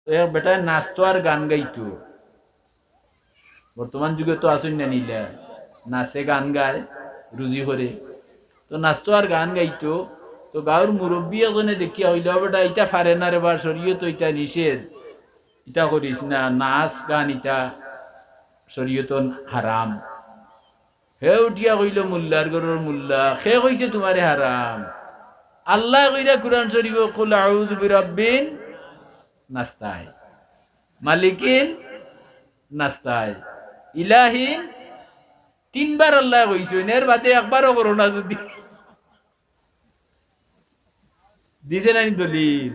বেটা নাচতো আর গান গাইতো। বর্তমান যুগে তো আসুন না নিলা নাচে গান গায় রুজি করে, তো নাচতো আর গান গাইতো। তো গাঁর মুরব্বী এজনে দেখিয়া হইল বেটা ইটা ফারে না রে বা শরীয়ত ইটা নিষেধ, ইটা করিস না, নাচ গান ইটা শরীয়ত হারাম। হে উঠিয়া কইল মোল্লার গরুর মোল্লা, সে কইছে তোমারে হারাম? আল্লাহ কইরা কুরআন শরীফ কুল আউযু বিরাব্বিন নাস্তাই, মালিকিন নাস্তাই, ইলাহিন তিনবার আল্লাহ কইছেন, এর বাদে একবারও করো না যদি। দিছে নানি দলিল?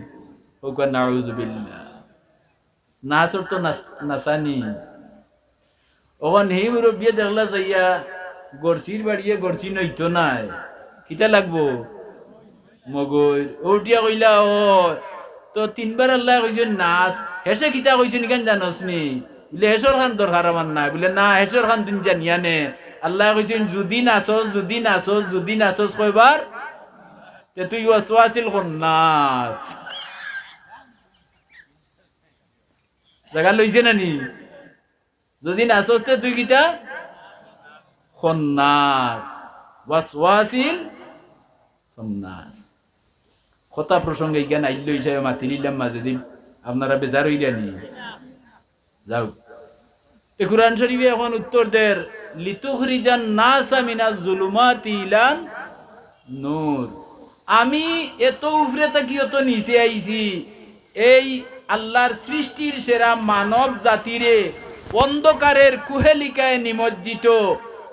ওকা নাউযু বিল্লাহ। নাচর তো নাচানি। ওখান হি মুরব্বিয়ে দেখলা যাইয়া গড়চির বাড়িয়ে গড়চি নইতো নাই, কিতা লাগবো মগর উঠিয়া কইলা ও তো তিনবার আল্লাহ কইছেন নাচ, হেসে কিতা কইছেন কেন জানোস নি? বলে হেসর খান দরকার আমার নাই। বলে না, হেসর খান তুমি জানিয়া নে। আল্লাহ কইছেন যদি নাচস, যদি নাচস, যদি নাচস কয়বার, তে তুই ওয়াসওয়াসিল নাচ। জায়গা লইছে না নি? যদি নাচস তে তুই কিতা খন্নাস, ওয়াসওয়াসিল খন্নাস। কথা প্রসঙ্গে জ্ঞান আইল হিসাবে মাতি নিলাম মাঝে দিন, আপনারা বেজার হইলেনি যাও। তে কুরআন শরীফে এখন উত্তর দের লিতুখরিজান নাসা মিনাজ জুলুমাতি ইলান নূর। আমি এত উপরে থাকি অত নিচে আইছি, এই আল্লাহর সৃষ্টির সেরা মানব জাতিরে অন্ধকারের কুহেলিকায় নিমজ্জিত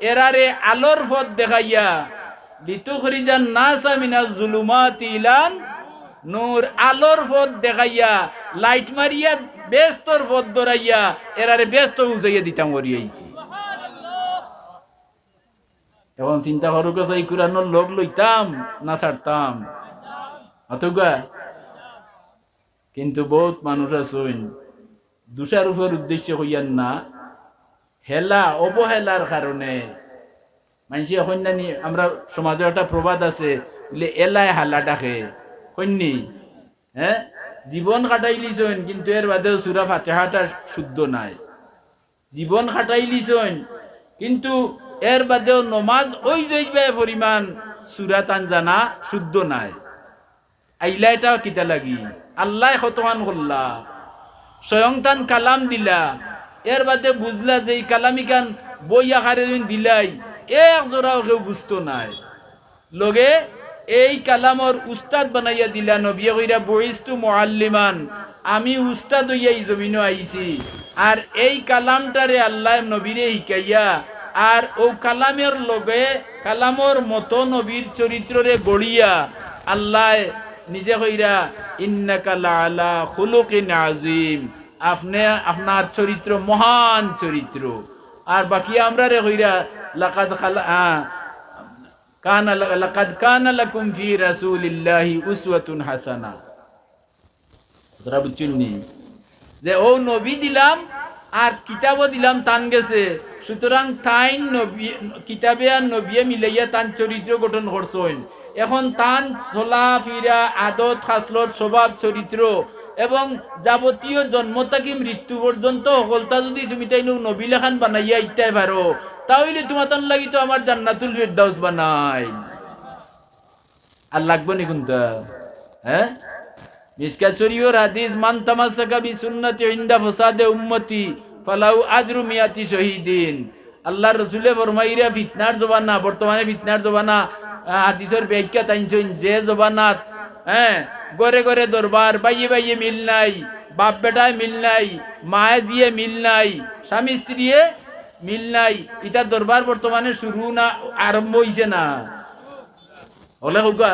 এরারে আলোর পথ দেখাইয়া, লিতুখরিজান নাসা মিনাজ জুলুমাতি ইলান নূর, আলোর পথ দেখাইয়া লাইট মারিয়া ব্যস্তর পথ ধরাইয়া এরারে ব্যস্ত উজাইয়া দিতাম করিয়াইছি। এখন চিন্তা করুক এই কুরআনের লোক লইতাম না ছাড়তাম অতগা। কিন্তু বহুত মানুষ আছেন দোষারোপের উদ্দেশ্য হইয়ান না, হেলা অবহেলার কারণে মানুষ এখন জানি আমরা সমাজে একটা প্রবাদ আছে বলে এলায় হালা ডাকে কন্যি। হ্যাঁ, জীবন কাটাইলিছেন কিন্তু এর বাদেও সূরা ফাতিহাটা শুদ্ধ নাই। জীবন কাটাইলিছেন কিন্তু এর বাদেও নমাজ ওই যাইবে পরিমাণ সূরা তান জানা শুদ্ধ নাই। আইলা এটা কিতা লাগি? আল্লাহ খতমান করলা, স্বয়ং তান কালাম দিলা, এর বাদে বুঝলা যে এই কালামি গান বই আকারে দিলাই, এক জোড়াও কেউ বুঝতো নাই। লগে এই কালামর উস্তাদ বানাইয়া দিলা, নবী কইরা বইস্তু মুআল্লিমান, আমি উস্তাদ হইয়া এই জমিনও আইছি। আর এই কালামটারে আল্লাহ নবীরে শিকাইয়া আর ও কালামের লগে কালামর মতো নবীর চরিত্ররে গড়িয়া আল্লাহ নিজে কইরা ইন্নাকা লাআলা খুলুকিন আযীম, আপনি আপনার চরিত্র মহান চরিত্র। আর বাকি আমরা রে কইরা লাকাদ কানা লাকুম ফি রাসূলিল্লাহি উসওয়াতুন হাসানা। তোরা বুঝছনি যে ও নবী দিলাম আর কিতাবও দিলাম তান গেছে, সুতরাং তাইন নবী কিতাবে আর নবিয়ে মিলাইয়া তান চরিত্র গঠন করছেন। এখন তান চলা ফিরা আদত খাসলত স্বভাব চরিত্র এবং যাবতীয় জন্ম থেকে মৃত্যু পর্যন্ত সকলটা যদি তুমি তাই নবী লেখান বানাইয়া ইত্যাই পারো, তাহলে তোমার তান লাগি তো আমার জান্নাতুল ফিরদাউস বানাই। আর লাগবে নি কোনটা? হ্যাঁ, মিশকাত শরীফের হাদিস মান তামাসসাকা বিসুন্নতি ইনদা ফাসাদে উম্মতি ফালাহু আজরু মিয়াতি শহীদিন। আল্লাহর রাসূলে ফরমাইরা ফিতনার জমানা, বর্তমানে ফিতনার জমানা, হাদিসের ব্যাখ্যা তাইছেন যে জমানাত ঘরে ঘরে দরবার, বাইয়ে বাইয়ে মিল নাই, বাপ বেটায় মিল নাই, মায়ে জিয়ে মিল নাই, স্বামী স্ত্রীয়ে মিল নাই, এটা দরবার বর্তমানে শুরু না আরম্ভ হইছে না হলে হোকা।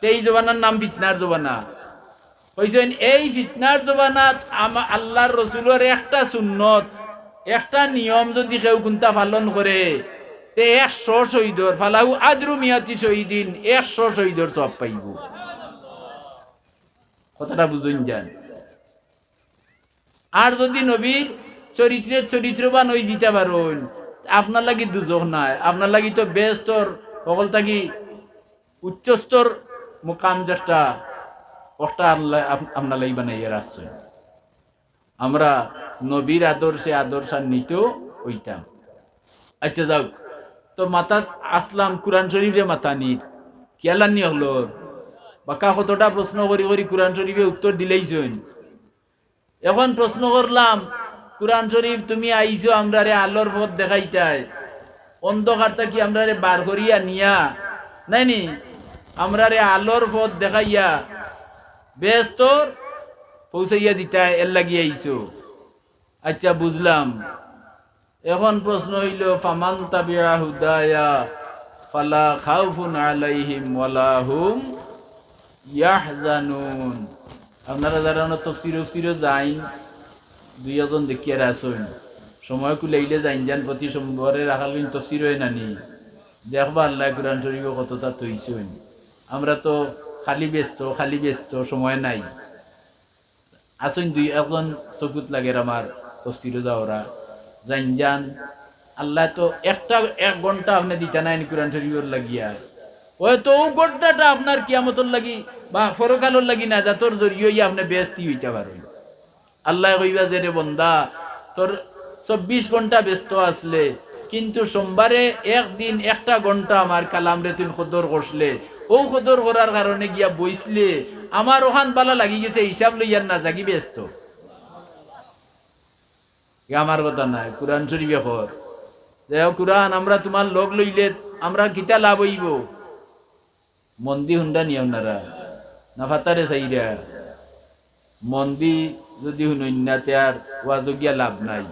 এই জমানার নাম ফিতনার জমানা হইছেন। এই ফিতনার জমানাত আল্লাহর রসুলের একটা সুন্নত, একটা নিয়ম যদি কেউ কোনটা পালন করে তে 100 শহীদর ফালাহু আজরু মিয়াতি শহীদিন, 100 শহীদর সব পাইব। কথাটা বুঝুন যান। আর যদি নবীর চরিত্রের চরিত্রবান হয়ে দিতে পারেন, আপনার লাগি দুজক নাই, আপনার লাগি তো বেস্তর সকল থাকি উচ্চস্তর মুকাম চেষ্টা ওটা আল্লাহ আপনার লাগি বানাইয়া রাখছেন। আমরা নবীর আদর্শে আদর্শান্বিত হইতাম। আচ্ছা যাও তো মাতা আসলাম কোরআন শরীফে মাতা নিত কিয়ালানি হলো বাকা কতটা প্রশ্ন করি করি কোরআন শরীফে উত্তর দিলেইছেন। এখন প্রশ্ন করলাম কোরআন শরীফ তুমি আইছো আমরা রে আলোর পথ দেখাইতাই, অন্ধকারটা কি আমরা রে বার করিয়া নিয়া নাইনি আমরা রে আলোর পথ দেখাইয়া বেস্তর পৌঁছাইয়া দিতাই এর লাগিয়ে আইছো। আচ্ছা বুঝলাম। এখন প্রশ্ন হইল ফামান তাবিআ হুদায়া ফালা খাউফুন আলাইহিম ওয়ালা হুম ইয়াহজানুন। আপনারা যারা তফসিরে যাইন দুই একজন দেখিয়ে আসুন, সময় কুলাইলে যাইন যান প্রতি সোমবারে রাখাল তফসির হয় নানি দেখবা আল্লাহ কোরআন শরীফে কতটা তৈছেন। আমরা তো খালি ব্যস্ত সময় নাই। আসুন দুই একজন চকুত লাগে আমার তফসিরে যাওয়ারা যাইন যান। আল্লাহ তো এক ঘন্টা আপনি দিতে নাই কোরআন শরীফের লাগিয়া, হয়তো ও ঘন্টাটা আপনার কিয়ামতর লাগি বা ফরকালর লাগি না যাতর জরিয়ে আপনি ব্যস্তি হইতে পারেন। আল্লাহ কইবা যে রে বন্দা তোর 24 ঘন্টা ব্যস্ত আসলে কিন্তু সোমবারে একদিন একটা ঘন্টা আমার কালাম রে তুই খদর করলে, ও খদর করার কারণে গিয়া বইসলে আমার ওখান বালা লাগি গেছে হিসাব লইয়ার না জাগি ব্যস্ত। আমার কথা নাই, কোরআন শরীফে কর দেখো কোরআন আমরা তোমার লোক লইলে আমরা কিতা লাভ হইব। মন্দি হুন্ডা নিয়ে আপনারা না ফাতারে চাইরা মন্দি যদি হুনন্যাতে আর ওয়াজগিয়া লাভ নাই।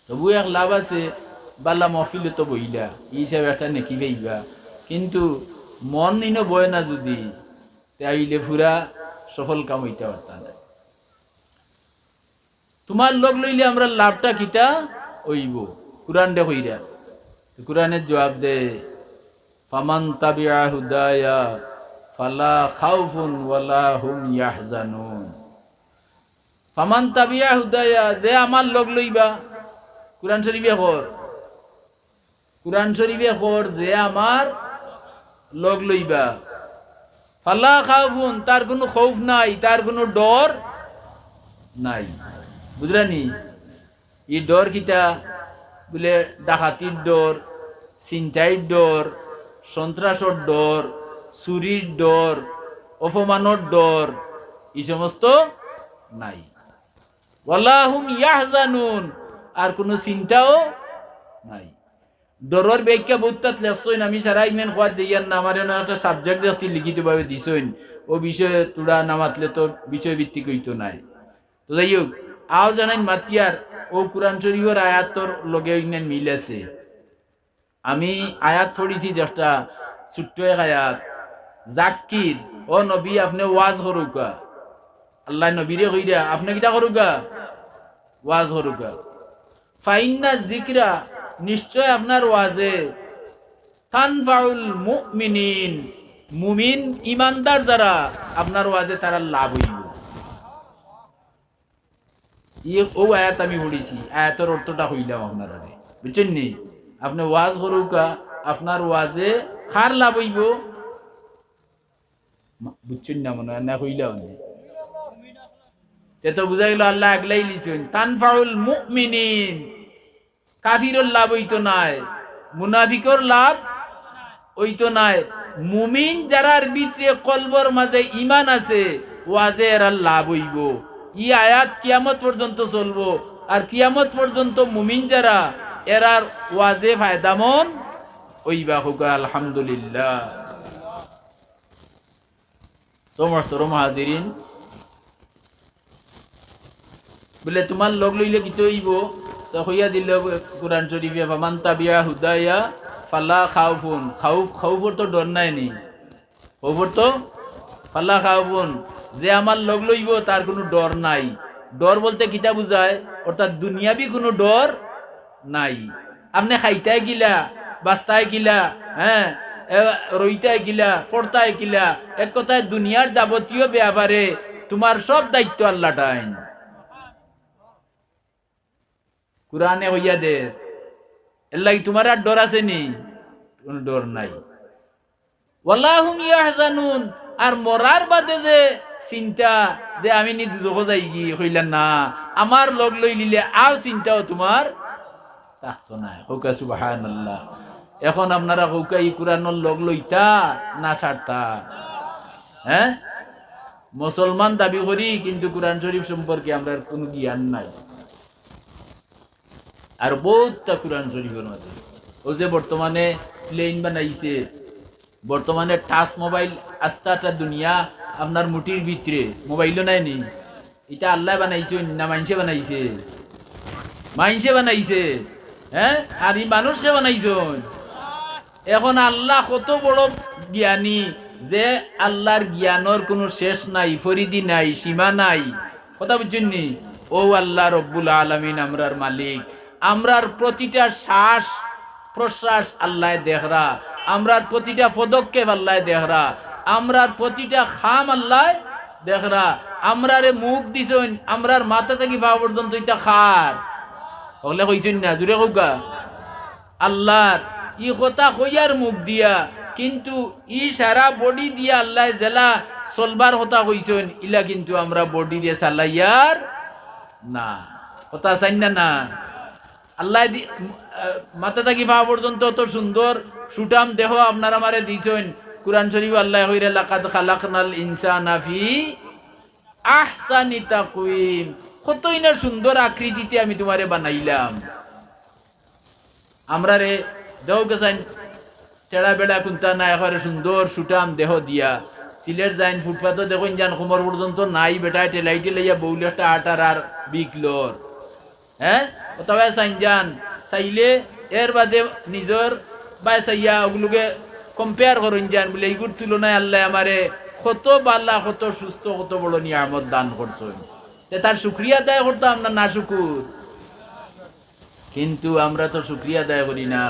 তবু এক লাভ আছে বাল্লা মহফিলে তো বইলা এই হিসাবে একটা নেকি পাইবা, কিন্তু মন নিন বয় না যদি তাইলে ফুরা সফল কাম হইতে পারতা না। তোমার লোক লইলে আমরা লাভটা কিটা হইব কোরআন দে কইরা। কোরআনের জবাব দে ফামান তাবিআ হুদায়া ফালা খাউফুন ওয়ালা হুম ইয়াহজানুন। ফামান তাবিআ হুদায়া যে আমার লগ লইবা, কোরআন শরীফে কর যে আমার লগ লইবা ফালা খাউফুন তার কোনো খৌফ নাই, তার কোনো ডর নাই। বুঝলানি এই ডর কিটা বলে ডাকাতির ডর, চিন্তাইর ডর, সন্ত্রাসর ডর, চুরির ডর, অপমানের ডর এই সমস্ত নাই। ওয়ালা হুম ইয়াহজানুন আর কোনো চিন্তাও নাই। ডরর ব্যাখ্যা বহুতাত লেখছইন, আমি সারা ইমেন খোয়াত যাইয়ার না আমার একটা সাবজেক্ট আছে লিখিতভাবে দিছইন, ও বিষয়ে তোরা নামাতলে তো বিষয় ভিত্তিক হইতো নাই। তো যাই হোক আও জানাইন মাতিয়ার ও কোরআন শরীফের আয়াতর লগে মিল আছে। আমি আয়াত পড়িছি যেটা ছোট্ট এক আয়াত, জাকির ও নবী আপনি ওয়াজ করুকা, আল্লাহ নবীরে কইরা আপনি কিটা করুকা ওয়াজ করুকা। ফাইন্না যিকরা নিশ্চয় আপনার ওয়াজে তানফাউল মুমিনিন মুমিন ইমানদার যারা আপনার ওয়াজে তারা লাভ হইব। ও আয়াত আমি পড়িছি, আয়াতের অর্থটা হইলাম আপনারা বুঝছেন নি। আপনি ওয়াজ করুকা আপনার ওয়াজে খার লাভ হইব, বুঝছেন না মনে হয় না হইলাম তে তো বুঝা গেল আল্লাহ আগলাই লিছেন তানফাউল মুমিনিন। কাফিরর লাভ হইতো নাই, মুনাফিকর লাভ হইতো নাই, মুমিন যারার ভিতরে কলবর মাঝে ঈমান আছে ওয়াজে এরা লাভ হইব। ই আয়াত কিয়ামত পর্যন্ত চলবো, আর কিয়ামত পর্যন্ত মুমিন যারা এরার ওয়াজে ফায়দামন হইবা হোক আলহামদুলিল্লাহ। তোমরা হাজিরিন বলে তোমার লগ লইলে কি হইব তো হইয়া দিল কোরআন শরীফে ফামান তাবিআ হুদায়া ফালা খাউফুন। খাউফর তো ডর নাই নি, খাউফর তো ফালা খাউফুন যে আমার লগ লইব তার কোনো ডর নাই। ডর বলতে কিতা বুঝায়, অর্থাৎ দুনিয়াবি কোনো ডর নাই। আপনি খাইতাই গিলা, বাস্তায় গিলা, হ্যাঁ রইতাই গিলা, পড়তাই গিলা, এক কথায় দুনিয়ার যাবতীয় ব্যাপারে তোমার সব দায়িত্ব আল্লাহ টাইন। কুরআনে হইয়া দে এর লাগি তোমার আর ডর আছে নি? কোনো ডর নাই। ওয়াল্লাহুম ইয়াহজানুন আর মরার বাদে যে চিন্তা যে আমি নি দুজক যাই গি কইলা না আমার লগ লই লিলে আও চিন্তাও তোমার থাকতো না হোকা সুবহানাল্লাহ এখন আপনারা হোকা ই কুরআনের লগ লইতা না ছাড়তা হ্যাঁ মুসলমান দাবি করি কিন্তু কুরআন শরীফ সম্পর্কে আমরা কোনো জ্ঞান নাই আর বহুতটা কুরআন শরীফের মধ্যে ও যে বর্তমানে প্লেন বানাইছে বর্তমানে টাচ মোবাইল আস্তাটা দুনিয়া আপনার মুঠির ভিতরে মোবাইলও নাই নি এটা আল্লাহ বানাইছে না মানুষে বানাইছে মানুষে বানাইছে হ্যাঁ আর এই মানুষকে বানাইছে এখন আল্লাহ কত বড় জ্ঞানী যে আল্লাহর জ্ঞানের কোনো শেষ নাই ফরিদি নাই সীমা নাই কথা বুঝছেন নি ও আল্লাহ রব্বুল আলামিন আমরার মালিক আমরার প্রতিটা শ্বাস প্রশ্বাস আল্লাহ দেখরা আমরার প্রতিটা পদক্ষেপ আল্লাহ দেখরা আমরার প্রতিটা খাম আল্লাহ দেখরা আমরারে মুখ দিছেন আমরার মাথা থেকে পা পর্যন্ত এটা খার হলে কইছেন না জুড়ে কৌকা আল্লাহর ই কথা কইয়ার মুখ দিয়া কিন্তু ই সারা বডি দিয়া আল্লাহ জেলা চলবার কথা কইছেন ইলা কিন্তু আমরা বডি দিয়ে চালাইয়ার না কথা চাই না আল্লাহ মাথা থাকি পা পর্যন্ত অত সুন্দর সুটাম দেহ আপনার আমারে দিয়েছেন কুরআন শরীফ আল্লাহ কইরা লাকাদ খালাকনাল ইনসানা ফি আহসানি তাকওয়িম কতই না সুন্দর আকৃতিতে আমি তোমারে বানাইলাম আমরা রে দেহ গেছেন টেড়া বেড়া কুন্তা না একেবারে সুন্দর সুটাম দেহ দিয়া সিলেট যাইন ফুটপাথও দেখুন যান কোমর পর্যন্ত নাই বেটায় টেলাইটে লইয়া বউলে একটা আটার আর বিকলোর হ্যাঁ তবে চাইন চাইলে এর বাদে নিজের বা চাইয়া ওগুলোকে কম্পেয়ার করুন যান বলে এইগুর তুলনায় আল্লাহ আমারে কত বালা কত সুস্থ কত বড় নিয়ামত দান করছেন তার শুক্রিয়া আদায় করতাম না না শুকুর কিন্তু আমরা তো শুক্রিয়া আদায় করি না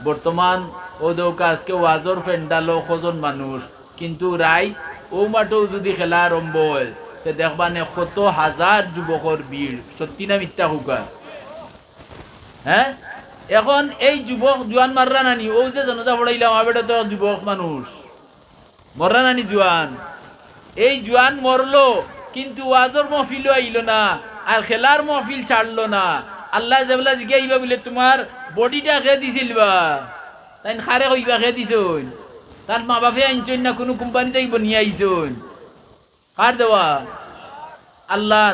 বর্তমান ও দৌকা আজকে ওয়াজর ফেন্ডালো কজন মানুষ কিন্তু রাইট ও মাঠেও যদি খেলা আরম্ভ হয় তে দেখবানে কত হাজার যুবকর ভিড় সত্যি না মিথ্যা হুকা হ্যাঁ এখন এই যুবক জোয়ান মাররা নানি ও যে জনতা পড়াইলাম আবেটা তো যুবক মানুষ মররা নানি জোয়ান এই জোয়ান মরলো কিন্তু ওয়াজর মহফিলও আইল না আর খেলার মহফিল ছাড়লো না আল্লাহ যেবলা জিজ্ঞাইবা বলে তোমার বডিটা খেয়ে দিছিল বা তাই খারে কইবা খেয়ে দিছন তার মা বাপে আনছন না কোনো কোম্পানি থেকে বনিয়ে আইছন কার দেওয়া আল্লাহ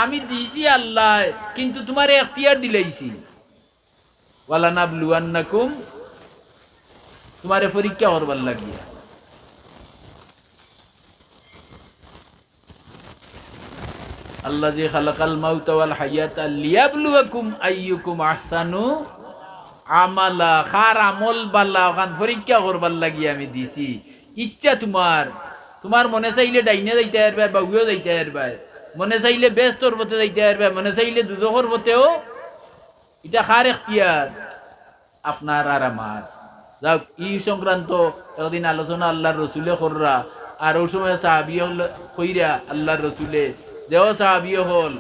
আমি দিয়েছি আল্লাহ কিন্তু তোমার এখতিয়ার দিলাইছি ওয়ালা নাবলুয়ান্নাকুম তোমারে পরীক্ষা করবার লাগিয়া আল্লাযী খালাকাল মাউতা ওয়াল হায়াতা লিয়াবলুয়াকুম আইয়ুকুম আহসানু আমালা খার আমল বালা ওখান পরীক্ষা করবার লাগি আমি দিছি ইচ্ছা তোমার মনে চাইলে ডাইনে যাইতে পারবে বা উইও যাইতে পারবে মনে চাইলে বেস্তর পথে যাইতে পারবে মনে চাইলে দুজখর পথেও এটা খার এখতিয়ার আপনার আর আমার যাক ই সংক্রান্ত একদিন আলোচনা আল্লাহর রসুলে কররা আর ওই সময় সাহাবিও কইরা আল্লাহর রসুলে যেও সাহাবিও হল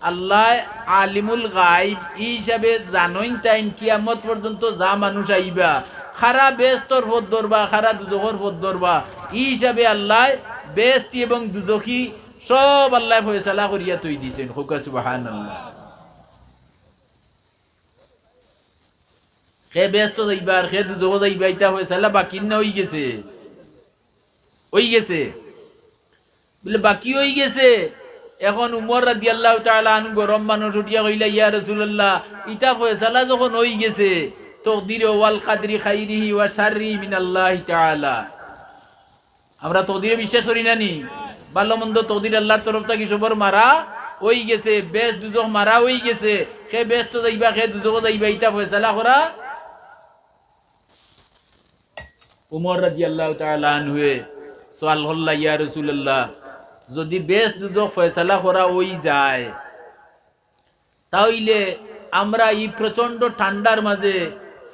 আল্লাহ আলিমুল গাইব ই হিসাবে জানোইন তাইন কিয়ামত পর্যন্ত যা মানুষ আইবা খারা বেস্তর পথ ধরবা খারা দুজখর পথ ধরবা ই হিসাবে আল্লাহ বেস্তি এবং দুজখী সব আল্লাহ ফয়সালা করিয়া তৈ দিছেন হুকা সুবহানাল্লাহ খে ব্যস্ত যাইবা আর খে দুজখ যাইবা ইটা ফয়সালা বাকি না হই গেছে বলে বাকি হই গেছে এখন উমর রাদিয়াল্লাহু তাআলা আনহু গরম মানুষ উঠিয়া কইলা ইয়া রাসূলুল্লাহ ইটা ফয়সালা যখন হই গেছে তকদির ওয়াল কাদরি খাইরিহি ওয়া শাররি মিনাল্লাহি তাআলা আমরা তকদিরে বিশ্বাস করি না নি ভালো মন্দ তকদির আল্লাহর তরফ থেকে সবর মারা হই গেছে বেশ দুজখ মারা হই গেছে খে ব্যস্ত যাইবা খে দুজখ যাইবা ইটা ফয়সালা করা উমর রাদিয়াল্লাহু তাআলা আনহু সওয়াল হল্লা ইয়া রাসূলুল্লাহ যদি বেশ দুজখ ফয়সালা করা ওই যায় তাহলে আমরা এই প্রচন্ড ঠান্ডার মাঝে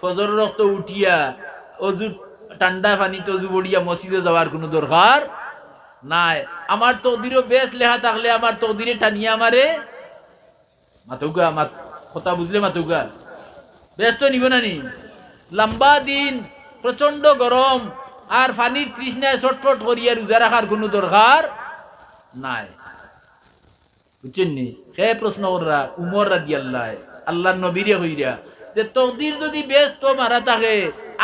ফজর রক্ত উঠিয়া অজু ঠান্ডা পানিতে অজু বড়িয়া মসজিদে যাওয়ার কোনো দরকার নাই আমার তকদিরও বেশ লেখা থাকলে আমার তকদিরে টানিয়া আমারে মাতুগা কথা বুঝলে মাতুগা বেশ তো নিব না নি লম্বা দিন প্রচন্ড গরম আর পানির তৃষ্ণায় ছটফট করিয়া রোজা রাখার কোনো দরকার নাই। বুঝছেন নি? কে প্রশ্ন কররা? উমর রাদিয়াল্লাহু আল্লাহর নবীরে কইরা যে তকদির যদি বেস্ট মারা থাকে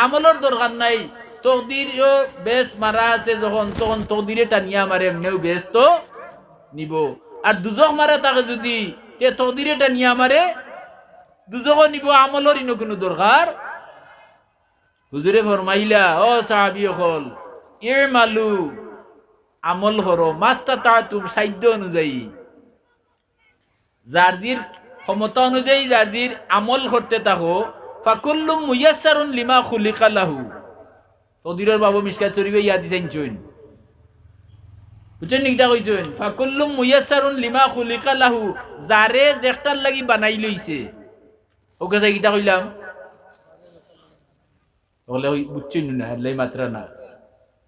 আমলের দরকার নাই, তকদিরও বেস্ট মারা আছে যখন তখন তকদিরে টানিয়া মারে এমনিও বেস্ট নিব। আর দুজক মারা থাকে যদি তে তকদিরে টানিয়া মারে দুজকও নিব, আমলের ইনো কোনো দরকার। হুজুরে ফরমাইলা ও সাহাবী হল ইমালু আমল করো মাস্তাতাতুম সাধ্য অনুযায়ী, যার জির ক্ষমতা অনুযায়ী যার জির আমল করতে থাকো। ফাকুল্লুম মুয়াসসারুন লিমা খুলিকা লাহু। তকদিরের বাবু মিশকাত শরীফে ইয়া দিছেন চুন, বুঝছেন নিকটা কইছেন? ফাকুল্লুম মুয়াসসারুন লিমা খুলিকা লাহু, যারে যেটার লাগি বানাই লইছে। ওকে যাই কিটা কইলাম বলে ওই বুঝছেন না, হেলাই মাত্রা না।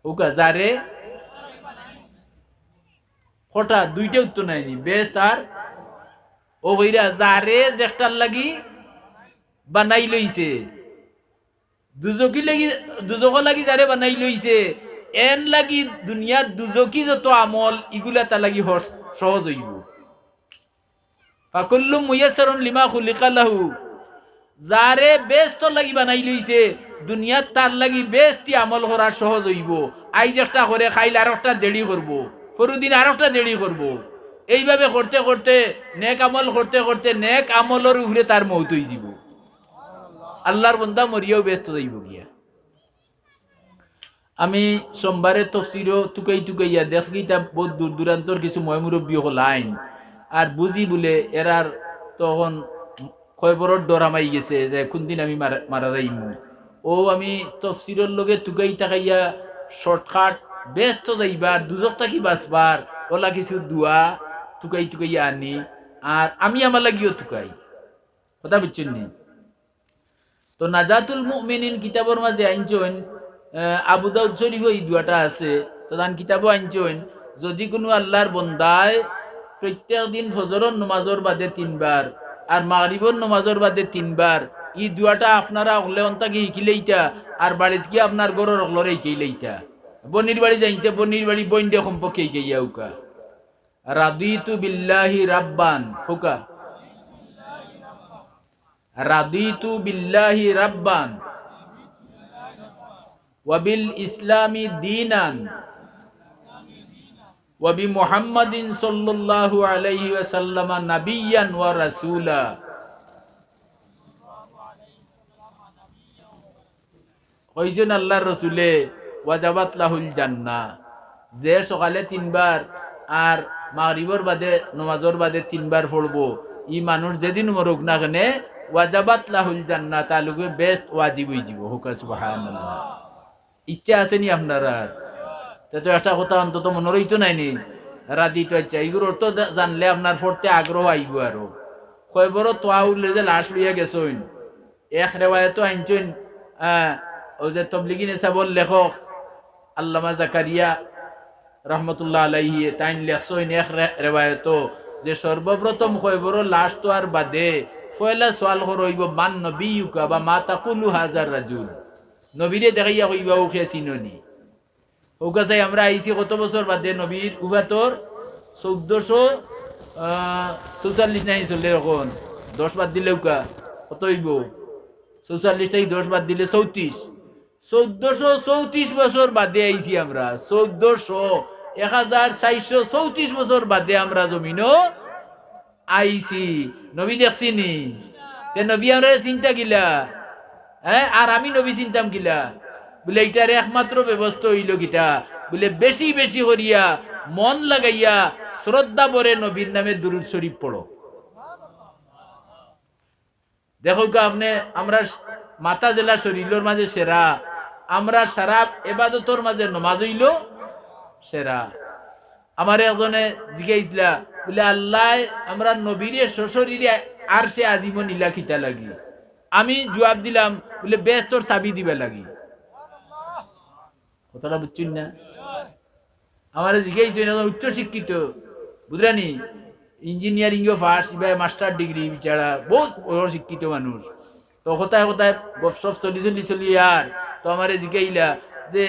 ওকা যারে কটা দুইটা উত্তর নাইনি বেশ তার ও কইরা যারে যেটার লাগি বানাই লইছে, দুজকি লাগি দুজক লাগি যারে বানাই লইছে এন লাগি দুনিয়ার দুজকি যত আমল ইগুলা তা লাগি সহজ হইব। ফাকুল্লু মুয়াসসারুন লিমা খুলিকা লাহু, যারে বেস্ত লাগি বানাই লইছে দুনিয়ার তার লাগি বেস্তি আমল করা সহজ হইব। আইজ একটা করে খাইলে আর একটা দেরি করবো, ফরুদিন আর একটা দেরি করবো। এইভাবে করতে করতে নেক আমল করতে করতে নেক আমলের উপরে তার মৌত হয়ে যাব। আল্লাহর বান্দা মরিয়াও ব্যস্ত যাইব গিয়া। আমি সোমবারে তফসিরও টুকাইয়া দেখি এটা বহুত দূর দূরান্তর কিছু ময়মুরব্বী হল আইন আর বুঝি বলে এরার তখন কয়বরর ডরামাই গেছে যে কোনদিন আমি মারা যাইমু। ও আমি তফসিরের লগে টুকাই টাকাইয়া শর্টকাট ব্যস্ত যাইবার দুজক থাকি বাঁচবার ওলা কিছু দুয়া টুকাইয়া আনি আর আমি আমার লাগিও টুকাই। কথা বুঝছেন নি? তো নাজাতুল মুমিনিন কিতাবর মাঝে আইনছেন আবু দাউদ শরীফ এই দুয়াটা আছে। তো তান কিতাবও আইনছেন যদি কোনো আল্লাহর বন্দায় প্রত্যেক দিন ফজরের নামাজের বাদে 3 বার আর মাগরিবের নামাজের বাদে 3 বার এই দুয়াটা আপনারা অগলে অন্তাকে শিকিলেইটা আর বাড়িতে গিয়ে আপনার গরর অগলরে শিকিলেইটা বনির বাড়ি যাইতে বনির বাড়ি বইন্দে সম্পর্কে শিকাইয়া উকা রাদিতু বিল্লাহি রাব্বান হুকা রাদিতু বিল্লাহি রাব্বান ওয়া বিল ইসলামি দীনান ওয়া বি মুহাম্মাদিন সাল্লাল্লাহু আলাইহি ওয়াসাল্লাম নাবিয়্যান ওয়া রাসূলা। কইছেন আল্লাহর রাসূলে ওয়াজাবাত লাহুল জান্নাহ, যে সকালে 3 বার আর মাগরিবের বাদে নামাজের বাদে 3 বার পড়বো ই মানুষ যেদিন মরুক না কেনে ওয়াজাবাত লাহুল জান্নাহ তালুকে বেস্ট ওয়াজিব হয়ে যাব। হুকা সুবহানাল্লাহ। ইচ্ছা আছে নি আপনারা? তো একটা কথা অন্তত মনে রইতো নাইনি রাদি তো ইচ্ছা এগুলোর তো জানলে আপনার পড়তে আগ্রহ আইব। আরো কয়বর তোয়া উঠলে যে লাশ লইয়া গেছেন এক রেওয়ায়ত আনছেন ওই যে তবলিগি নেশাবল লেখক আল্লামা জাকারিয়া রহমতুল্লাহ আলাইহি তাইন লেখছেন এক রেওয়ায়ত যে সর্বপ্রথম কয়বর লাশ তো আর বাদে ফয়লা সওয়াল করইব মান নবিয়ুকা বা মা তাকুলু হাজার রাজুল, নবীরে দেখাইয়া কইবা ও কে চিননি। ওকা চাই আমরা আইছি কত বছর বাদে নবীর উবাতর 1444 নাই চলে এখন 10 বাদ দিলে উকা কত হইব 44 থেকে 10 বাদ দিলে 34 1434 বছর বাদে আইছি আমরা 1434 বছর বাদে আমরা জমিনও আইছি। নবী দেখছি নি তে নবী আমরা চিন্তা গিলা আর আমি নবী চিন্তাম গিলা বলে এটার একমাত্র ব্যবস্থা হইল গিটা বলে বেশি বেশি করিয়া মন লাগাইয়া শ্রদ্ধা ভরে নবীর নামে দুরূদ শরীফ পড়ো। দেখো আপনি আমরা মাতা জেলা শরীরের মাঝে সেরা, আমরা সারা এবাদতর মাঝে নমাজ হইল সেরা। আমার একজনে জিজ্ঞাসা বলে আল্লাহ আমরা নবীরে শ্বশুরিরে আর সে আজীবন ইলা খিতা লাগি। আমি জবাব দিলাম বলে বেশ তোর চাবি দিবে লাগি। কথাটা বুঝছেন না? আমার জিজ্ঞাসা উচ্চ শিক্ষিত বুঝলানি ইঞ্জিনিয়ারিং ফার্স্ট এবার মাস্টার ডিগ্রি বিচারা বহুত বড় শিক্ষিত মানুষ। তো কোথায় কোথায় গপসপ চলি আর তো আমার জিজ্ঞাইলা যে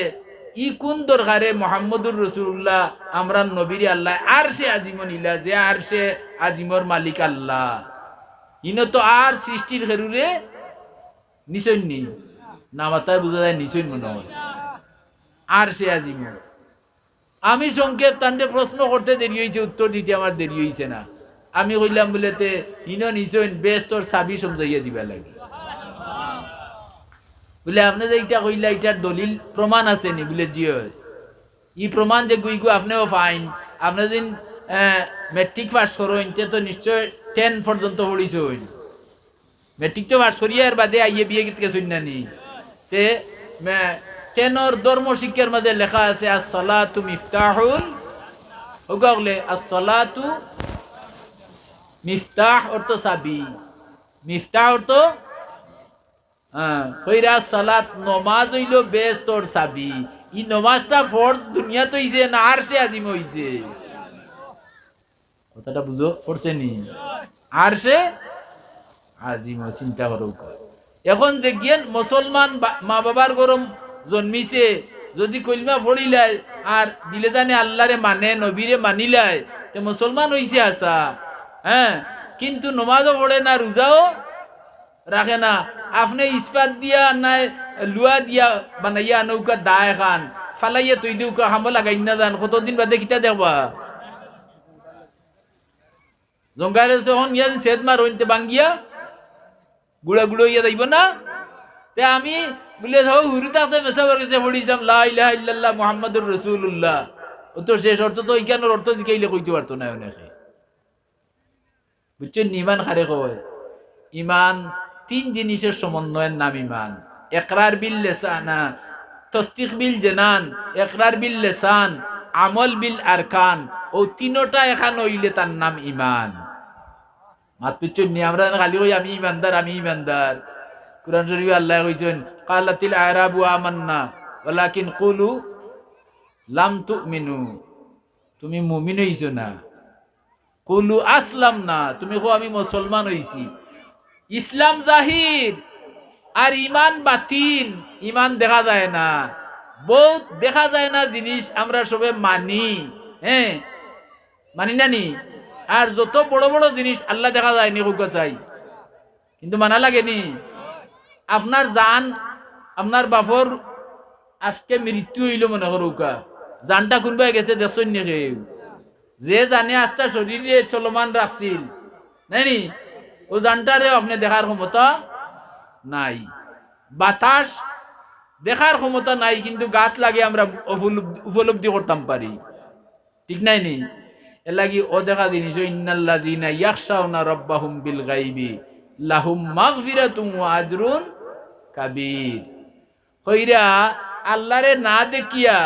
ই কোন দরকারে মোহাম্মদুর রসুল্লাহ আমরা নবীর আল্লাহ আর সে আজিমন ইলা যে আর সে আজিমর মালিক আল্লাহ ইন তো আর সৃষ্টির খেরুরে নিচন্নি না মাথায় বোঝা যায় নিচন মনে হয় আর সে আজিমর। আমি সংক্ষেপ তান্ডে প্রশ্ন করতে দেরি হয়েছে, উত্তর দিতে আমার দেরি হয়েছে না। আমি কইলাম বলেতে ইন নিচন বেশ তোর চাবি সমঝাইয়া দিবা লাগে বলে আপনি যে এটা কইলা এটার দলিল প্রমাণ আছে নি বলে জি ই প্রমাণ যে গুইগু আপনিও ফাইন। আপনি যদি মেট্রিক পাস করেন তো নিশ্চয় 10 পর্যন্ত পড়িছ মেট্রিক তো পাস করিয়া এর বাদে আইয়ে বিয়ে গীতকে শুননানি তে 10 ধর্ম শিক্ষার মাঝে লেখা আছে as-salatu মিফতাহুল ওগলে as-salatu মিফতাহ অর্থ চাবি, মিফতাহ অর্থ কইরা সালাত নমাজ হইল বেশ তোর চাবি। ই নমাজটা ফরজ দুনিয়াতে হইছে না আর সে আজিম হইছে? কথাটা বুঝো পড়ছে নি? আর সে আজিম চিন্তা করো। এখন যে জ্ঞান মুসলমান মা বাবার গরম জন্মিছে যদি কলমা পড়িলাই আর দিলে জানে আল্লাহরে মানে নবীরে মানিলাই তে মুসলমান হইছে আসা। হ্যাঁ, কিন্তু নমাজও পড়ে না, রোজাও রাখে না। আপনি ইস্পাত দিয়া না লুয়া দিয়া বানাইয়া নৌকা দায় খান ফালাইয়া তুই দিউকা হাম লাগাই না যান কতদিন বাদে কিতা দেখবা জঙ্গারে যখন ইয়া সেদ মার হইতে বাঙ্গিয়া গুড়া গুড়ো ইয়া যাইব না। তে আমি বলে হুরু তাতে মেসাবার কাছে পড়িছিলাম লা ইলাহা ইল্লাল্লাহ মুহাম্মাদুর রাসূলুল্লাহ। ও তো শেষ অর্থ তো ইকানোর অর্থ জিকাইলে কইতে পারতো না অনেকে। বুঝছেন? ইমান খারে কয় ইমান 3 জিনিসের সমন্বয়ের নাম ইমান। ইকরার বিল লিসান, তাসদীক বিল জানান, ইকরার বিল লিসান, আমল বিল আরকান। ও তিনটা এখান হইলে তার নাম ইমান। মাত বুঝছেন নি? আমরা খালি কই আমি ইমানদার আমি ইমানদার। কুরআন শরীফে আল্লাহ কইছেন কালাতিল আরাবু আমান্না ওয়ালাকিন কুলু লাম তুমিনু, তুমি মুমিন হইছো না। কুলু আসলাম না, তুমি কো আমি মুসলমান হইছি। ইসলাম জাহির আর ইমান বাতিন। ইমান দেখা যায় না, বহুত দেখা যায় না জিনিস আমরা সবে মানি। হ্যাঁ, মানি না নি? আর যত বড় বড় জিনিস আল্লাহ দেখা যায় নি হুকা চাই, কিন্তু মানা লাগেনি। আপনার জান আপনার বাপর আজকে মৃত্যু হইল মনে করুকা, জানটা কোনবাই গেছে দেখছেন নি? যে জানে আস্তা শরীরে চলমান রাখছিল নাইনি ও জানটারে আপনি দেখার ক্ষমতা নাই। বাতাস দেখার ক্ষমতা নাই, কিন্তু গাত লাগে আমরা উপলব্ধি করতাম পারি, ঠিক নাই নি? এর লাগি ও দেখা জিনিস ইন্নাল্লাযিনা ইয়াখশাউনা রাব্বাহুম বিল গায়বি লাহুম মাগফিরাতুন ওয়া আজরুন কাবীর। কইরা আল্লাহরে না দেখিয়া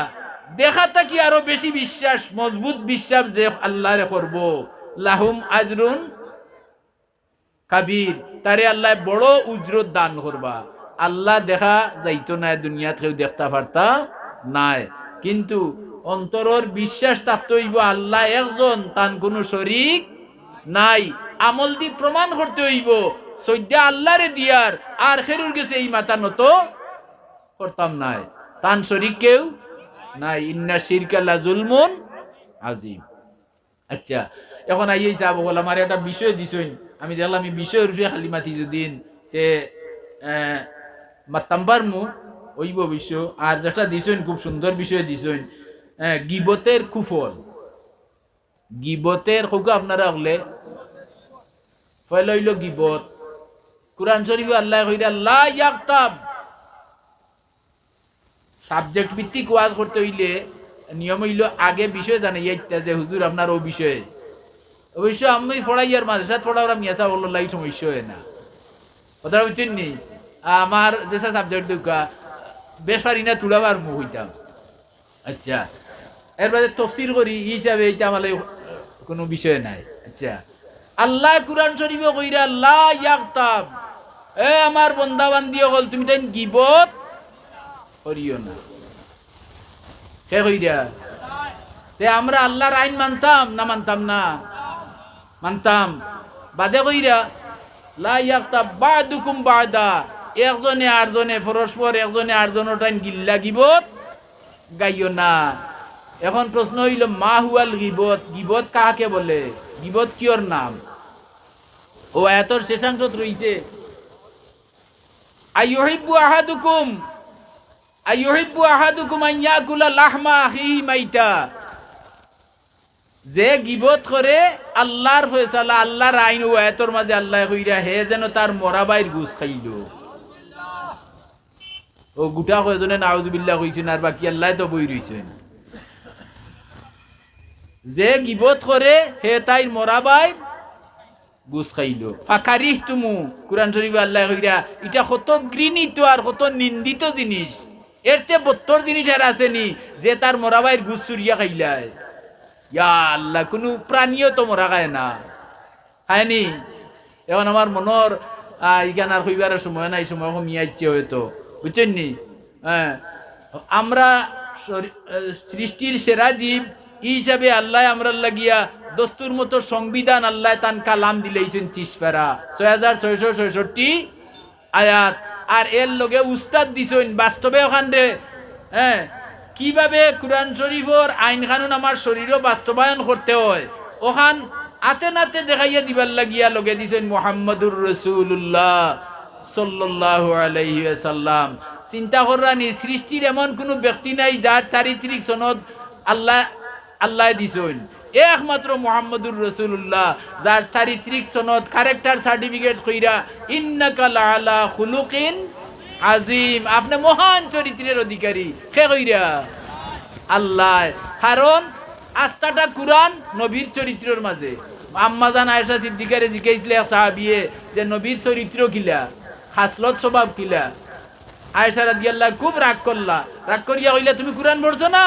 দেখাটা কি আরো বেশি বিশ্বাস, মজবুত বিশ্বাস যে আল্লাহরে করব। লাহুম আজরুন কাবীর, তারে আল্লাহ বড় উজরত দান করবা। আল্লাহ দেখা যাইতো না, দুনিয়াত কেউ দেখতে পারতা নাই, কিন্তু অন্তরের বিশ্বাস থাকতে হইব আল্লাহ একজন, তার কোনো শরীক নাই। আমল দি প্রমাণ করতে হইব সৈদ্যা আল্লাহরে দিয়ার আর খেরুর গেছে এই মাথা নত করতাম নাই, তান শরীক কেউ নাই। ইন্না শিরকা লা যুলমুন আযীম। আচ্ছা, এখন আইয়ে যাব বল আমার একটা বিষয় দিছেন, আমি দেখলাম এই বিষয়ের উপরে খালি মাতি যদিন তে মাতাম্বার মু ওইব বিষয়। আর যেটা দিছেন খুব সুন্দর বিষয় দিছেন, গিবতের কুফল। গিবতের খুব আপনারা হলে ফয়লা হইল গিবত। কুরআন শরীফে আল্লাহ কইরা লা ইয়াগতাব, সাবজেক্ট ভিত্তিক ওয়াজ করতে হইলে নিয়ম হইল আগে বিষয় জানাইয়া ইত্যা যে হুজুর আপনার ও বিষয়ে। অবশ্য আমি পড়াইয়ার মাদ্রাসাত পড়াওরা মিয়াসা বললো লাই সমস্যা হয় না, কথা বুঝছেন নি? আমার যেসা সাবজেক্ট দুকা বেশ পারি না তুলাবার মুখ হইতাম। আচ্ছা, এর বাদে তফসির করি হিসাবে এইটা আমার কোনো বিষয় নাই। আচ্ছা, আল্লাহ কুরআন শরীফে কইরা লা ইয়াগতাব, এ আমার বান্দা বান্দি হল তুমি তাই গিবত করিও না। কে কইরা? তে আমরা আল্লাহর আইন মানতাম না মানতাম না? মানতাম। বাদে কইরা লা ইয়াগতাব বাদুকুম বাদা, একজনে আরজনে পরস্পর একজনে আরজনের টাইম গিল্লা গিবত গাইও না। এখন প্রশ্ন হইল মা হুয়াল গিবত, গিবত কাকে বলে, গিবত কিয়র নাম? ও আয়াতর শেষাংশত রইছে আইয়ুহিব্বু আহাদুকুম আন ইয়াকুলা লাহমা আখিহি মাইতা। যে গিবত করে আল্লাহর ফয়সালা, আল্লাহর আইন ও আয়াতর মাঝে আল্লাহ কইরা হে যেন তার মরাবাইর গুছ খাইল। ও গুটা কয়জনে নাউযুবিল্লাহ কইছেন, আর বাকি আল্লাহ তো বই রইছেন। যে গিবত করে হে তাই মরাবাই গুছ খাইল। ফাকারিহ তুমু, কুরআন শরীফে আল্লাহ কইরা এটা কত ঘৃণিত আর কত নিন্দিত জিনিস। এর চেয়ে 72 জিনিস আর আসেনি যে তার মরাবাইর গুছ চুরিয়া খাইলায়। ইয়া আল্লাহ, কোনো প্রাণীও তো মরা খায় না, খায়নি। এখন আমার মনের ইখান আর কইবার সময় নাই, সময় কমিয়া ইচ্ছে হয়তো, বুঝছেন নি? হ্যাঁ, আমরা সৃষ্টির সেরা জীব এই হিসাবে আল্লাহ আমরা লাগিয়া দস্তুর মতো সংবিধান আল্লাহ তান কালাম দিলেইছেন 30 পারা, 6666 আয়াত। আর এর লগে উস্তাদ দিছেন বাস্তবে ওখানে। হ্যাঁ, কিভাবে কুরআন শরীফর আইন কানুন আমার শরীরও বাস্তবায়ন করতে হয় ওখান আতে নাতে দেখাইয়া দিবার লাগিয়া লগে দিছেন মুহাম্মাদুর রাসূলুল্লাহ সাল্লাল্লাহু আলাইহি ওয়াসাল্লাম। চিন্তা করানি সৃষ্টির এমন কোনো ব্যক্তি নাই যার চারিত্রিক সনদ আল্লাহ দিছেন। একমাত্র মুহাম্মাদুর রাসূলুল্লাহ যার চারিত্রিক সনদ ক্যারেক্টার সার্টিফিকেট কইরা ইন্নাকা লাআলা খুলুকিন আজিম, আপনি মহান চরিত্রের অধিকারী। কে কইরা? আল্লাহ। কারণ আস্থাটা কুরআন নবীর চরিত্রের মাঝে। আম্মা জান আয়েশা সিদ্দিকারে জিজ্ঞাসিলে সাহাবিয়ে যে নবীর চরিত্র কিলা, খাসলত স্বভাব কিলা। আয়েশা রাদিয়াল্লাহু খুব রাগ করলা, রাগ করিয়া কইলা তুমি কুরআন পড়ছো না?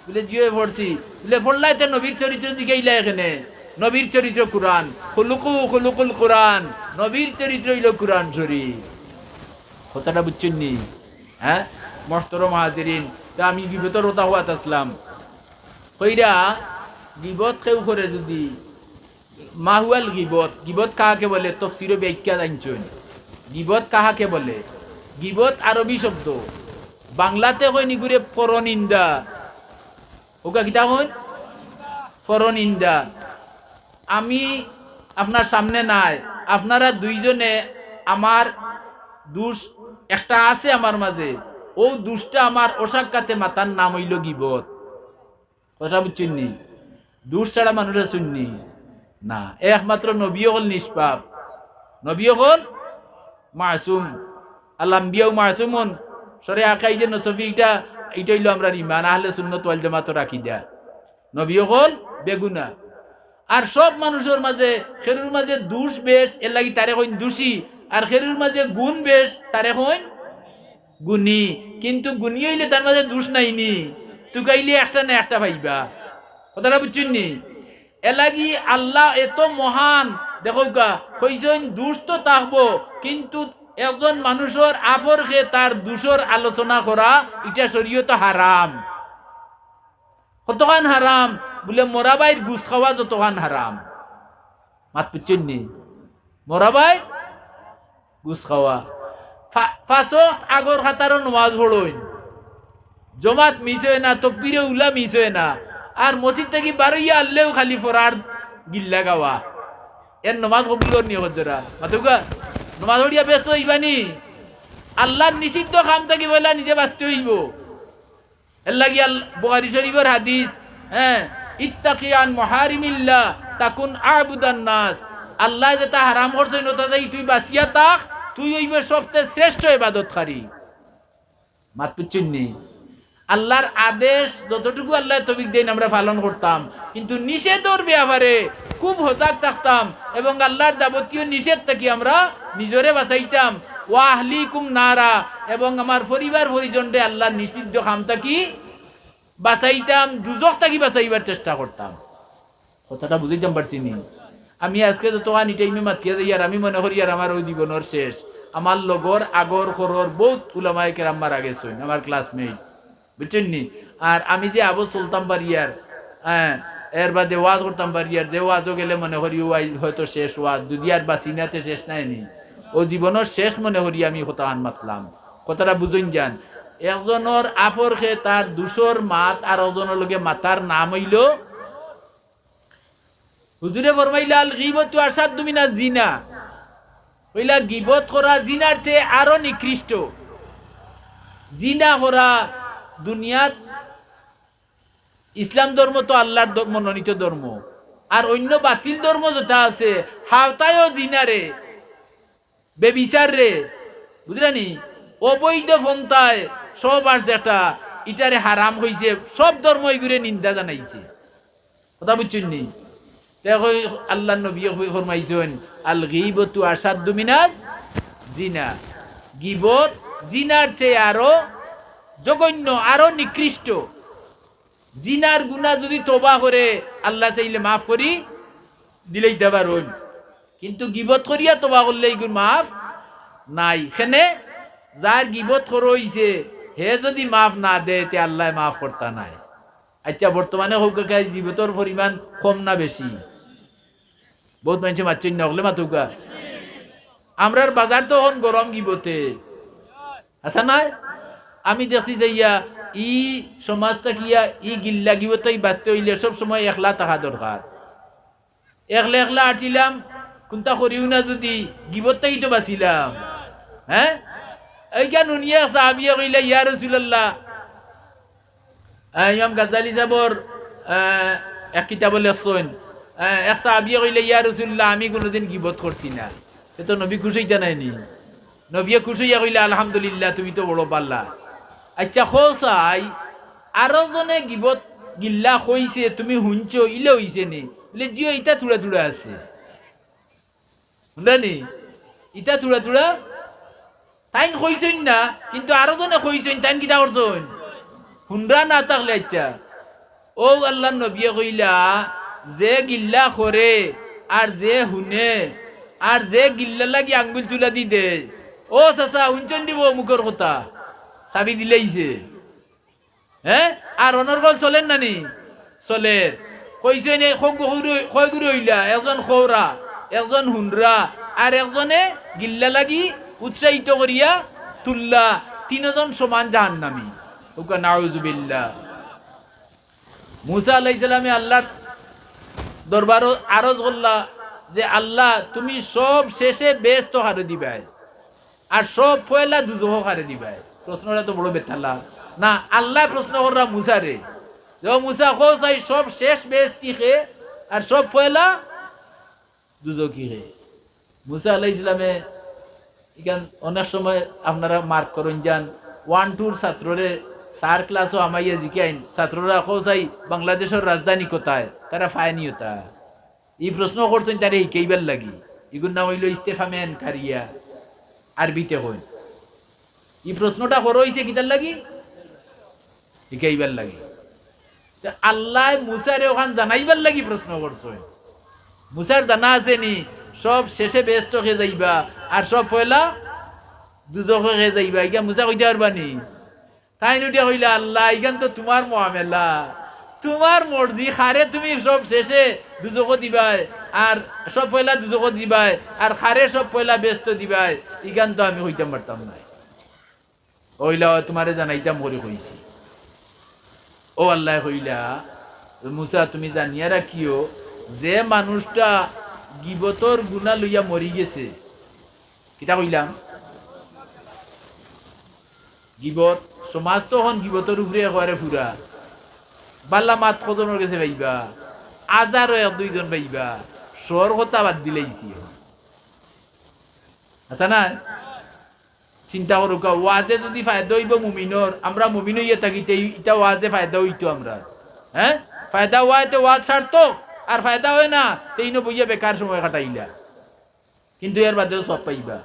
বলে জিও পড়ছি। বলে পড়লাই তো নবীর চরিত্র জিজ্ঞাইলা এখানে? নবীর চরিত্র কুরআন, খুলুকুল কুরআন, নবীর চরিত্র হইল কুরআন শরীফ। কথাটা বুঝছেন নি? হ্যাঁ মুহতারাম হাজিরিন, তা আমি গিবতের কথা হওয়াত আসলাম কইরা গিবত কেউ করে যদি মাহুয়াল গিবত, গিবত কাহাকে বলে তাফসীরে ব্যাখ্যা জানছেন। গিবত কাহাকে বলে? গিবত আরবি শব্দ, বাংলাতে কই নিগুরে পরনিন্দা। ওকা কিতা কই? পরনিন্দা। আমি আপনার সামনে নাই, আপনারা দুইজনে আমার দোষ একটা আছে আমার মাঝে, ও দোষটা আমার অসাক্ষাতে মাতার নাম হইল গিবত। কথা বুঝছেন নি? দোষ ছাড়া মানুষের শুননি না, একমাত্র নবী হল নিষ্পাপ, নবী হল মাসুম। আল আম্বিয়াউ মাসুমুন, সরে আকাইদে নসফি, এটা হইল আমরা ঈমান আহলে সুন্নাত ওয়াল জামাত রাখি দেয়া। নবী হল বেগুনা। আর সব মানুষের মাঝে খেরুর মাঝে দোষ বেশ, এর লাগি তারে কইন দোষী। আর খেরুর মাঝে গুণ বেশ, তারে কইন গুণী। কিন্তু গুণী হইলে তার মাঝে দোষ নাইনি, তুকাইলে একটা না একটা পাইবা। কথাটা বুঝছেন নি? এর লাগি আল্লাহ এত মহান, দেখো গা কইছেন দোষ তো থাকবো, কিন্তু একজন মানুষের আফরকে তার দোষের আলোচনা করা এটা শরীয়ত হারাম। কতখান হারাম? বলে মরাবাইর গুছ খাওয়া যতখান হারাম। মাত বুঝছেন নি? মরাবাই গুছ খাওয়া। ফাঁসত আগর খাতারও নমাজ পড়ইন, জমাত মিস হয় না, তকবিরে উলা মিস হয় না। আর মসজিদ থেকে বারইয়া আল্লেও খালি ফরার গিল্লা গাওয়া, এর নমাজ কবুল নিয়ে হজরা মাতুকা নমাজ পড়িয়া ব্যস্ত হইবানি। আল্লাহর নিষিদ্ধ কাম থাকি বলা নিজে বাঁচতে হইব। এর লাগি বুখারী শরীফের হাদিস, হ্যাঁ, ইত্তাকিয়ান মুহারিমিল্লাহ তাকুন আবুদান নাস। আল্লাহ যেটা হারাম করছেন ওটাতেই তুই বাঁচিয়া থাক, তুই হইবে সবচেয়ে শ্রেষ্ঠ ইবাদতকারী। মাত বুঝছেন নি? আল্লাহর আদেশ যতটুকু আল্লাহ তৌফিক দেন আমরা পালন করতাম, কিন্তু নিষেধের ব্যাপারে খুব সজাগ থাকতাম এবং আল্লাহর যাবতীয় নিষেধ থেকে আমরা নিজরে বাঁচাইতাম। ওয়া আহলিকুম নারা, এবং আমার পরিবার পরিজনরে আল্লাহর নিষিদ্ধ কাম থাকি বাঁচাইতাম, দুজক থাকি বাঁচাইবার চেষ্টা করতাম। কথাটা বুঝাইতাম পারছি নি? আমি আজকে যতক্ষণ ইটাইমে মাতিয়া যাই আর আমি মনে করি আর আমার ওই জীবনের শেষ। আমার লগর আগর খরর বহুত উলামায়ে কেরাম মারা গেছেন, আমার ক্লাসমেট, বুঝছেন নি? আর আমি যে আবু চলতাম পারিয়ার, হ্যাঁ, এর বাদে ওয়াজ করতাম পারিয়ার, যে ওয়াজও গেলে মনে করি হয়তো শেষ ওয়াজ, যদি আর বাঁচিনাতে শেষ নাই নি, ও জীবনের শেষ মনে করি আমি হতাহান মাতলাম। কথাটা বুঝুন যান। একজনের আফর খে তার দুশোর মাত আর একজনের লগে মাতার নাম হইল হুজুরে ফরমাইলা আল গীবতু আসাদ্দু মিনাজ জিনা, কইলা গীবত করা জিনার চেয়ে আরো নিকৃষ্ট। জিনা করা দুনিয়াত ইসলাম ধর্ম তো আল্লাহর মনোনীত ধর্ম, আর অন্য বাতিল ধর্ম যেটা আছে হাওতায়ও জিনারে বেবিচার রে, বুঝলেনি, অবৈধ পন্থায় সব আর যেটা ইটারে হারাম হইছে, সব ধর্ম এগুলো নিন্দা জানাইছে। কথা বুঝছেন নি? দেখো আল্লাহ নবী ফরমাইছেন আল গীবতু আসাদ্দু মিনাজ জিনা, গীবত জিনার চেয়ে আরো জঘন্য, আরো নিকৃষ্ট। জিনার গুনাহ যদি তওবা করে আল্লাহ চাইলে মাফ করি দিলেই পারুন, কিন্তু গীবত করিয়া তওবা করলে এগুলো মাফ নাই। এখানে যার গীবত করা হইছে হে যদি মাফ না দেয় তে আল্লাহ মাফ করতা নাই। আচ্ছা বর্তমানে হোক জীবতর পরিমাণ কম না বেশি? বহুত মানুষে মারছেন না হলে মাতুকা। আমরার বাজার তো হন গরম গিবতে আচ্ছা নাই। আমি দেখছি যে ই সমাজটা কিয়া ই গিল্লা গিবতে বাঁচতে হইলে সব সময় একলা থাকা দরকার। একলা একলা আটিলাম কোনটা করিও না, যদি গিবতটাই তো বাঁচিলাম। হ্যাঁ, এইখান উনিয়া সাহাবিয়া কইলা ইয়া রাসূলুল্লাহ, ইমাম গাজ্জালি সাহেবর এক কিতাব লেখছেন, এক সাহাবিয়া কইলা ইয়া রাসূলুল্লাহ আমি কোনোদিন গিবত করছি না। সে তো নবী খুশি জানায়নি, নবী খুশি কইলা আলহামদুলিল্লাহ তুমি তো বড় পাল্লা। আচ্ছা খোসাই আরো জনে গিবত গিল্লা কইছে তুমি শুনছো ইলে হইছে নি? বলে জিও ইটা তুড়া তুড়া আছে, বুঝলেনি, ইটা তুড়া তুড়া তাইন কইছেন না, কিন্তু আরো জনে কইছেন তাইন কিটা করছেন হুন্ডা না থাকলে। আচ্ছা ও আল্লাহ নবী কইলা যে গিল্লা করে আর যে হুনে আর যে গিল্লা লাগি আঙ্গুল তুলা দি দে, ও চাচা উঞ্চন দিব মুখের কথা চাবি দিলেইছে। হ্যাঁ, আর অনর্গল চলেন নানি চলে কইছে নে কয়গুড়ি হইলা, একজন খৌরা একজন হুনরা আর একজনে গিল্লা লাগি উৎসাহিত করিয়া তুল্লা, তিনজন সমান জাহান্নামী। ওকা নাউজুবিল্লাহ। মুসা আলাইহিস সালামে আল্লাহ দরবার আরজ করলা যে আল্লাহ তুমি সব শেষে বেস্ত হারে দিবাই আর সব ফয়লা দুজহ হারে দিবাই। প্রশ্নটা তো বড় বেতালা না, আল্লাহ প্রশ্ন কররা মুসারে যে মুসা খোসাই সব শেষ বেস্তি খে আর সব ফয়লা দুজকি খে। মুসা আলাইহিস সালামে এখান অনেক সময় আপনারা মার্ক করেন যান 1-2 ছাত্ররে 4 ক্লাসও আমাইয়া জিকাইন ছাত্ররা খোসাই বাংলাদেশের রাজধানী কোথায়, তারা ফায়নি হতা এই প্রশ্ন করছেন তারে হিকেইবার লাগি। এগুর নাম হইল ইস্তেফামেন কারিয়া, আরবিতে হই। এই প্রশ্নটা করো হইছে কিতার লাগি? হিকেইবার লাগি। আল্লাহ মুসারে ওখান জানাইবার লাগি প্রশ্ন করছেন। মুসার জানা আছে নি সব শেষে ব্যস্ত হয়ে যাইবা আর সব পয়লা দুজকে হয়ে যাইবা, ইগা মুসা কইতে পারবানি? তাই নুটিয়া কইলা আল্লাহ ইখান তো তোমার মহামেলা, তোমার মর্জি, খারে তুমি সব শেষে দুজক দিবাই আর সব পয়লা দুজক দিবাই আর খারে সব পয়লা ব্যস্ত দিবাই, ইখান তো আমি হইতাম পারতাম না। ওইলা তোমারে জানাইতাম করে কইছি। ও আল্লাহ কইলা মুসা তুমি জানিয়া রাখিও যে মানুষটা গিবতর গুণা লইয়া মরি গেছে, কিতা কইলাম গিবত সমাজ তো হন গিবতর উপরে একবারে ফুরা বাল্লা মাত কজনের গেছে ভাইবা, আজারও 1-2 জন ভাইবা, সর কথা বাদ দিলেইছি। আচ্ছা না, চিন্তা করো ওয়াজে যদি ফায়দা হইব মুমিনর, আমরা মুমিন হইয়া থাকি এটা ওয়াজে ফায়দা হইতো আমরা। হ্যাঁ, ফায়দা হওয়াতে ওয়াজ সার্থক, আর ফায়দা হয় না তেইনো বইয়া বেকার সময় কাটাইলা, কিন্তু এর বাদেও সব পাইবা।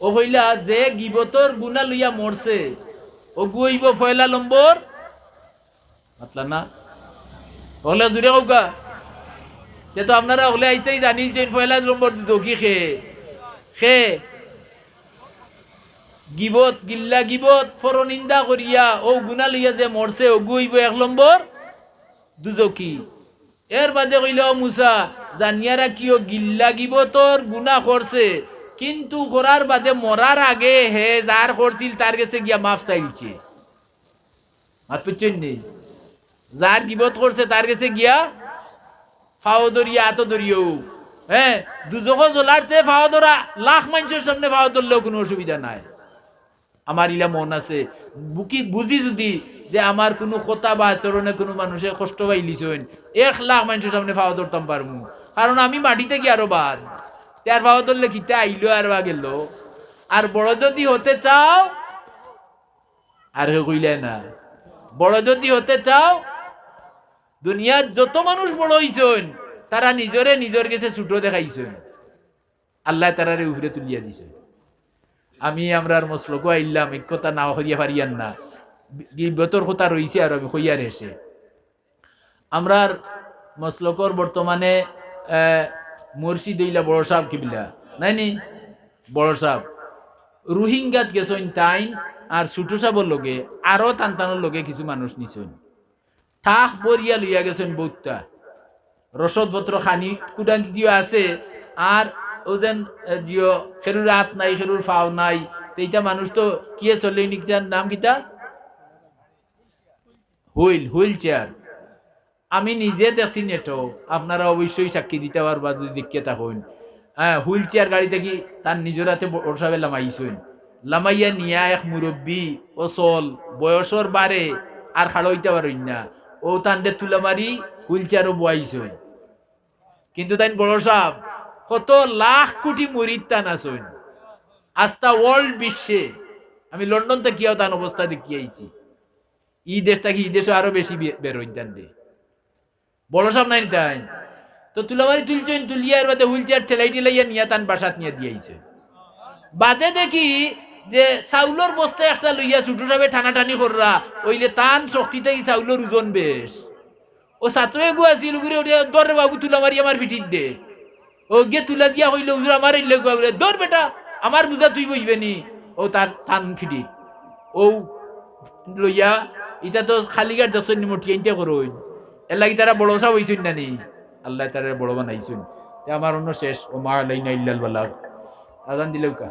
ও হইলা যে গিবতর গুণা লইয়া মরছে ও গুইব ফয়লা নম্বর মাতলা না হলে জুড়ে হোকা যে তো আপনারা হলে আইসাই জানিল যে ফয়লা নম্বর জকি খে খে গিবত গিল্লা গিবত ফরনিন্দা করিয়া ও গুণা লইয়া যে মরছে ও গুইব 1 নম্বর দুজকি। এর বাদে কইল মুসা জানিয়া রাখিও গিল্লা গিবতর গুণা করছে কিন্তু করার বাদে মরার আগে হে যার করছিল তার কাছে গিয়া মাফ চাইছে। মাফ পেয়েছেন নি? যার গিবত করছে তার কাছে গিয়া ফাও দরিয়া এত দরিও, হ্যাঁ, দুজক জ্বলার চেয়ে ফাও ধরা লাখ মানুষের সামনে ফাও ধরলেও কোনো অসুবিধা নাই। আমার ইলা মন আছে বুঝি যদি যে আমার কোনো কথা বা আচরণে কোনো মানুষের কষ্ট পাইলিছেন 1,00,000 মানুষের সামনে ফাও ধরতাম পারবো, কারণ আমি মাটিতে কি আরো বাদ তার ফাও ধরলে কিতে আইলো আর বা গেল। আর বড় যদি হতে চাও, আর কইলে না, বড় যদি হতে চাও, দুনিয়ার যত মানুষ বড় হইছেন তারা নিজরে নিজের কাছে ছোট দেখাইছেন, আল্লাহ তারারে উপরে তুলিয়া দিছে। আমি আমরার মসলক আইলাম এক কথা না হইয়া পারিয়ান না, গিবতর কথা রইছে আর আমি কইয়ার এসে আমরার মসলকর বর্তমানে মুর্শিদ হইলা বড় সাহেব কিবিলা নাইনি, বড় সাহেব রোহিঙ্গাত গেছেন তাইন, আর ছোট সাহেবর লগে আরো টানটানোর লগে কিছু মানুষ নিছেন, ঠাক বরিয়া লইয়া গেছেন বৌদ্ধা রসদপত্র খানি কুডান দিও আছে, আর ও যেন জিও খেরুর হাত নাই খেরুর ফাও নাই, তো এইটা মানুষ তো কিয়ে চলে নিকিটার নাম কিটা হুইল চেয়ার। আমি নিজে দেখছি নেটো, আপনারা অবশ্যই সাক্ষী দিতে পারবা যদি দেখিয়ে থাকুন। হ্যাঁ, হুইল চেয়ার গাড়িতে কি তার নিজের হাতে বর্ষাবে লামাইছেন, লামাইয়া নিয়া এক মুরব্বী ও চল বয়সর বারে আর খাড়ো হইতে পারেন না, ও তান্ডে তুলা মারি হুইল চেয়ারও বয়াইছেন। কিন্তু তাই বড় সাহেব কত লাখ কোটি মুরিদ টান আছেন আস্তা ওয়ার্ল্ড বিশ্বে। আমি লন্ডন থেকে তান অবস্থা দেখিয়েছি, ই দেশটা কি ই দেশে আরো বেশি বেরোইন টান দে বড় সাহেব নাই তাই তো তুলামারি তুলছেন, তুলিয়ার বাদে হুইল চেয়ার ঠেলাই ঠেলাইয়া নিয়ে তান বাসাত নিয়ে দিয়েছে। বাদে দেখি যে চাউলর বস্তায় একটা লইয়া ছোট সাহেবে টানাটানি কররা ওইলে তান শক্তি থেকে চাউলর ওজন বেশ। ও ছাত্র এগু আছিল দরে বাবু তুলা মারি আমার পিঠিত দে, ও গিয়ে তুলা দিয়া হইলে হুজুর আমার দর বেটা আমার বুঝা তুই বইবে নি, ও তার থান ফিটিত ও লইয়া ইটা তো খালি গার দশ মটিয়াইতে করইন, এর লাগি তারা বড় সব হইছেন না নি, আল্লাহ তারা বড় বানাইছেন। আমার অন্য শেষ ও মা আলাইনা ইল্লাল বালাগ। আজান দিলেও কা